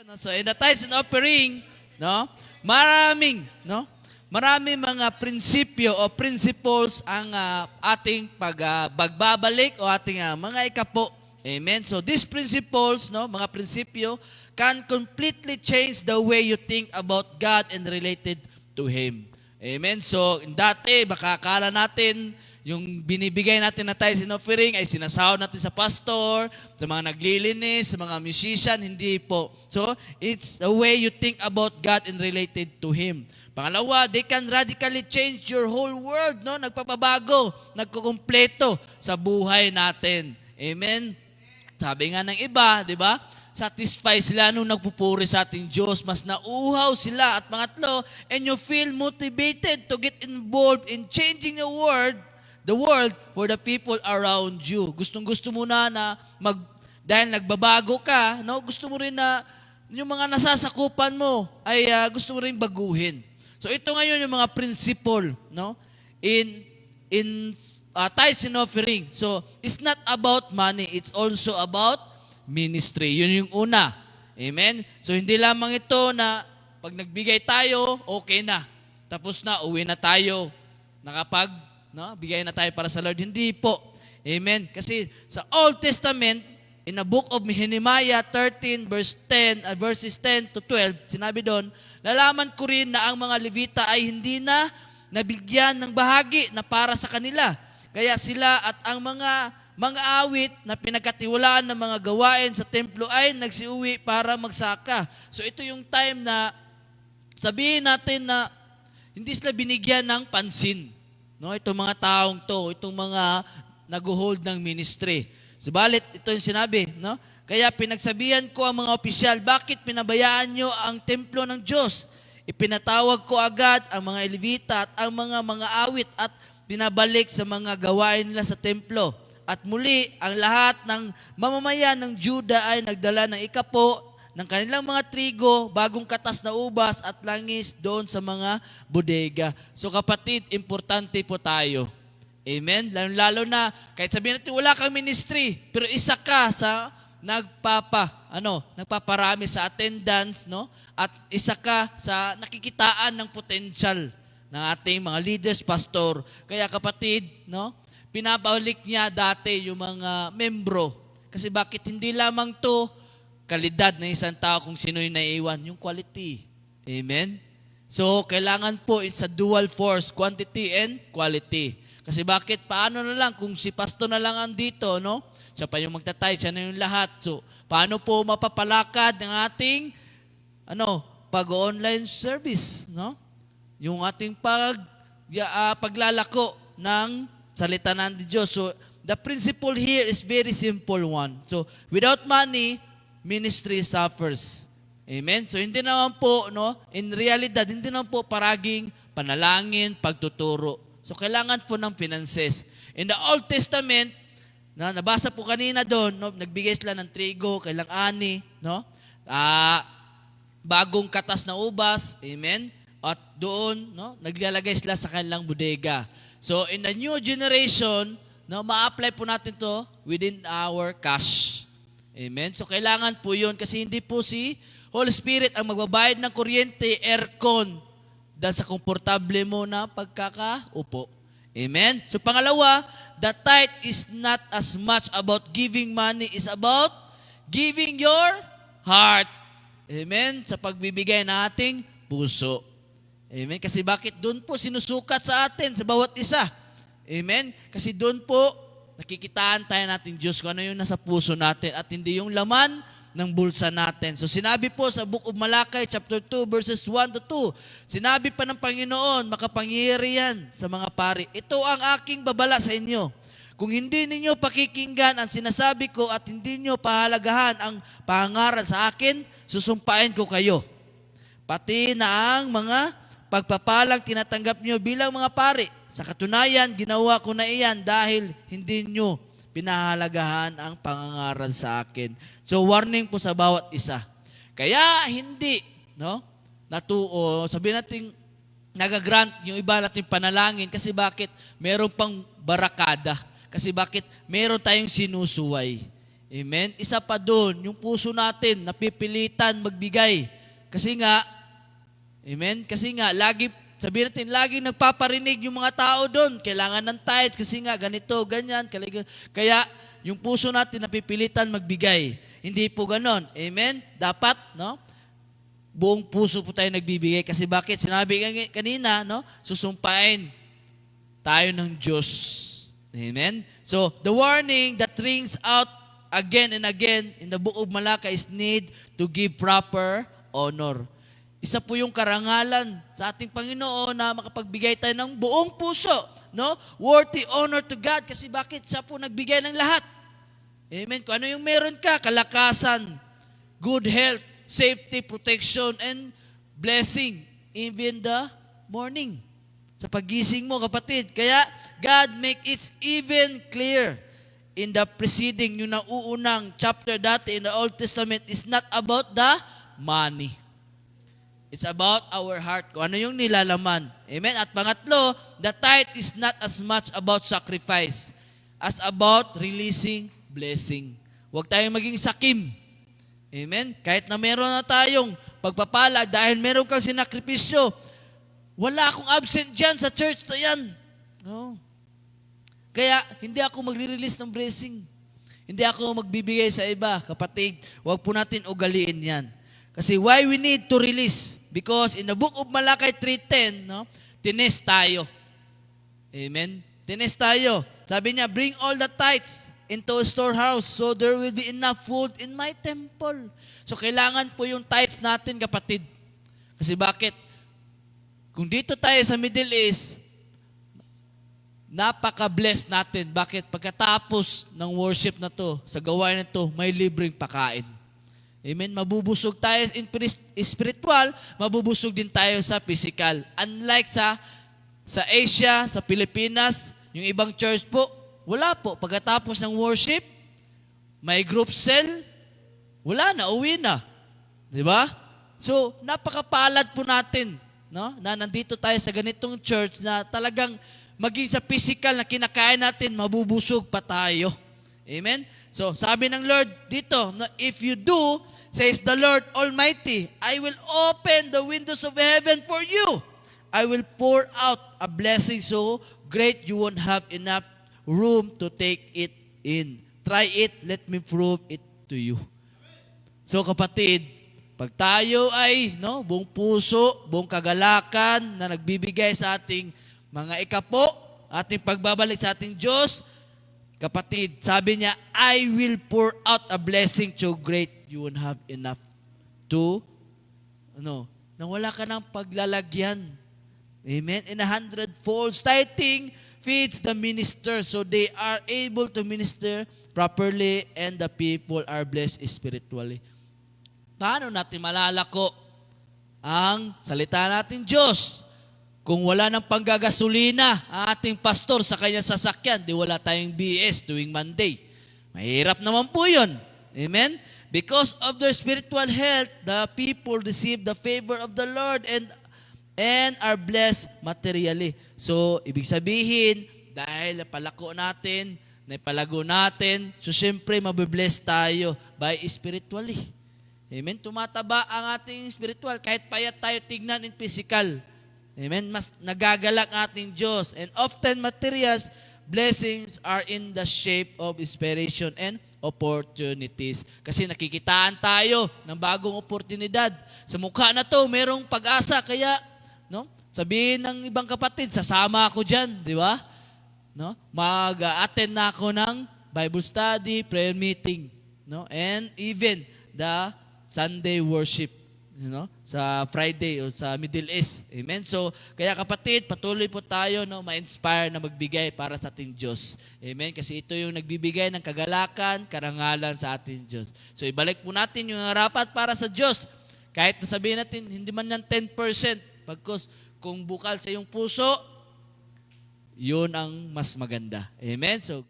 No? So in the tithes and offering, no? Maraming mga prinsipyo o principles ang ating pagbabalik o ating mga ikapo. Amen. So these principles, no, mga prinsipyo can completely change the way you think about God and related to Him. Amen. So dati baka akala natin yung binibigay natin na tithes and offering ay sinasahod natin sa pastor, sa mga naglilinis, sa mga musician, hindi po. So, it's the way you think about God and related to Him. Pangalawa, they can radically change your whole world, no? Nagpapabago, nagkukumpleto sa buhay natin. Amen? Sabi nga ng iba, di ba? Satisfy sila nung nagpupuri sa ating Diyos. Mas nauuhaw sila. At pangatlo, and you feel motivated to get involved in changing the world for the people around you. Gustong-gusto mo na dahil nagbabago ka, no? Gusto mo rin na yung mga nasasakupan mo ay gusto mo rin baguhin. So ito ngayon yung mga principle, no? In tithes and offering. So it's not about money, it's also about ministry. Yun yung una. Amen? So hindi lamang ito na pag nagbigay tayo, okay na. Tapos na, uwi na tayo. Bigay na tayo para sa Lord. Hindi po. Amen? Kasi sa Old Testament, in the book of Nehemiah 13, verses 10 to 12, sinabi doon, nalaman ko rin na ang mga Levita ay hindi na nabigyan ng bahagi na para sa kanila. Kaya sila at ang mga awit na pinagkatiwalaan ng mga gawain sa templo ay nagsiuwi para magsaka. So ito yung time na sabihin natin na hindi sila binigyan ng pansin. No, itong mga taong to, itong mga nag-hold ng ministry. Subalit, ito yung sinabi, no? Kaya pinagsabihan ko ang mga opisyal, bakit pinabayaan nyo ang templo ng Diyos? Ipinatawag ko agad ang mga Levita at ang mga awit at pinabalik sa mga gawain nila sa templo. At muli, ang lahat ng mamamayan ng Juda ay nagdala ng ikapo ng kanilang mga trigo, bagong katas na ubas at langis doon sa mga bodega. So kapatid, importante po tayo. Amen? Lalo na, kahit sabihin natin wala kang ministry, pero isa ka sa nagpaparami sa attendance, no? At isa ka sa nakikitaan ng potential ng ating mga leaders, pastor. Kaya kapatid, no? Pinabalik niya dati yung mga membro. Kasi bakit hindi lamang to kalidad ng isang tao kung sino'y naiiwan, yung quality. Amen? So, kailangan po sa dual force, quantity and quality. Kasi bakit? Paano na lang kung si pastor na lang andito, no? Siya pa yung magtatay, siya na yung lahat. So, paano po mapapalakad ng ating pag-online service, no? Yung ating paglalako ng salita ng Diyos. So, the principle here is very simple one. So, without money, ministry suffers. Amen? So, hindi naman po, no? In realidad, hindi naman po paraging panalangin, pagtuturo. So, kailangan po ng finances. In the Old Testament, nabasa po kanina doon, no? Nagbigay sila ng trigo, kailang ani, no? Bagong katas na ubas, amen? At doon, no? Naglalagay sila sa kanilang bodega. So, in the new generation, no, ma-apply po natin to within our cash. Amen? So, kailangan po yun kasi hindi po si Holy Spirit ang magbabayad ng kuryente, aircon, dahil sa komportable mo na pagkakaupo. Amen? So, pangalawa, the tithe is not as much about giving money, it's about giving your heart. Amen? Sa pagbibigay ng ating puso. Amen? Kasi bakit doon po sinusukat sa atin, sa bawat isa? Amen? Kasi doon po, nakikitaan tayo natin Diyos kung ano yung nasa puso natin at hindi yung laman ng bulsa natin. So sinabi po sa Book of Malakay chapter 2 verses 1 to 2, sinabi pa ng Panginoon, makapangyarihan sa mga pari, ito ang aking babala sa inyo. Kung hindi ninyo pakikinggan ang sinasabi ko at hindi nyo pahalagahan ang pangaral sa akin, susumpain ko kayo. Pati na ang mga pagpapalang tinatanggap nyo bilang mga pari. Sa katunayan, ginawa ko na iyan dahil hindi nyo pinahalagahan ang pangangaral sa akin. So, warning po sa bawat isa. Kaya hindi, no? Sabihin natin, nagagrant yung iba natin panalangin kasi bakit? Meron pang barakada. Kasi bakit? Meron tayong sinusuway. Amen? Isa pa doon, yung puso natin napipilitan magbigay. Kasi nga, amen? Kasi nga, sabihin natin, lagi nagpaparinig yung mga tao doon. Kailangan ng tithes kasi nga, ganito, ganyan. Kaya, yung puso natin napipilitan magbigay. Hindi po ganon. Amen? Dapat, no? Buong puso po tayo nagbibigay. Kasi bakit? Sinabi kanina, no? Susumpain tayo ng Diyos. Amen? So, the warning that rings out again and again in the book of Malachi is need to give proper honor. Isa po yung karangalan sa ating Panginoon na makapagbigay tayo ng buong puso, no? Worthy honor to God kasi bakit? Siya po nagbigay ng lahat. Amen? Kung ano yung meron ka, kalakasan, good health, safety, protection, and blessing, even the morning. Sa pagising mo, kapatid. Kaya, God make it even clear in the preceding, yung nauunang chapter dati in the Old Testament is not about the money. It's about our heart. Kung ano yung nilalaman. Amen? At pangatlo, the tithe is not as much about sacrifice as about releasing blessing. Huwag tayong maging sakim. Amen? Kahit na meron na tayong pagpapala dahil meron kang sinakripisyo, wala akong absent dyan sa church na yan. No. Kaya, hindi ako magre-release ng blessing. Hindi ako magbibigay sa iba. Kapatid, huwag po natin ugaliin yan. Kasi why we need to release? Because in the book of Malachi 3:10, no, tinest tayo. Amen? Tinest tayo. Sabi niya, bring all the tithes into a storehouse so there will be enough food in my temple. So, kailangan po yung tithes natin, kapatid. Kasi bakit? Kung dito tayo sa Middle East, napaka-blessed natin. Bakit? Pagkatapos ng worship na to, sa gawain na to, may libreng pakain. Amen? Mabubusog tayo in spiritual, mabubusog din tayo sa physical. Unlike sa Asia, sa Pilipinas, yung ibang church po, wala po. Pagkatapos ng worship, may group cell, wala na, uwi na. Di ba? So, napakapalad po natin, no? Na nandito tayo sa ganitong church na talagang maging sa physical na kinakain natin, mabubusog pa tayo. Amen? So, sabi ng Lord dito, no, if you do, says the Lord Almighty, I will open the windows of heaven for you. I will pour out a blessing so great you won't have enough room to take it in. Try it, let me prove it to you. So, kapatid, pag tayo ay buong puso, buong kagalakan na nagbibigay sa ating mga ikapo, ating pagbabalik sa ating Diyos, kapatid, sabi niya, I will pour out a blessing so great you won't have enough to, na wala ka ng paglalagyan. Amen? In 100-fold, tithing feeds the minister so they are able to minister properly and the people are blessed spiritually. Paano natin malalako ang salita nating Diyos? Kung wala ng panggagasolina ang ating pastor sa kanyang sasakyan, di wala tayong BS tuwing Monday. Mahirap naman po yun. Amen? Because of their spiritual health, the people receive the favor of the Lord and are blessed materially. So, ibig sabihin, dahil napalago natin, so siyempre mabibless tayo by spiritually. Amen? Tumataba ang ating spiritual. Kahit payat tayo tignan in physical. Amen? Mas nagagalak ating Diyos. And often materials, blessings are in the shape of inspiration and opportunities. Kasi nakikitaan tayo ng bagong oportunidad. Sa mukha na to, merong pag-asa. Kaya, sabihin ng ibang kapatid, sasama ako dyan. Di ba? Mag-attend na ako ng Bible study, prayer meeting. And even the Sunday worship, sa Friday o sa Middle East. Amen? So, kaya kapatid, patuloy po tayo ma-inspire na magbigay para sa ating Diyos. Amen? Kasi ito yung nagbibigay ng kagalakan, karangalan sa ating Diyos. So, ibalik po natin yung harapat para sa Diyos. Kahit nasabihin natin, hindi man yan 10%. Pagkos, kung bukal sa iyong puso, yun ang mas maganda. Amen? So,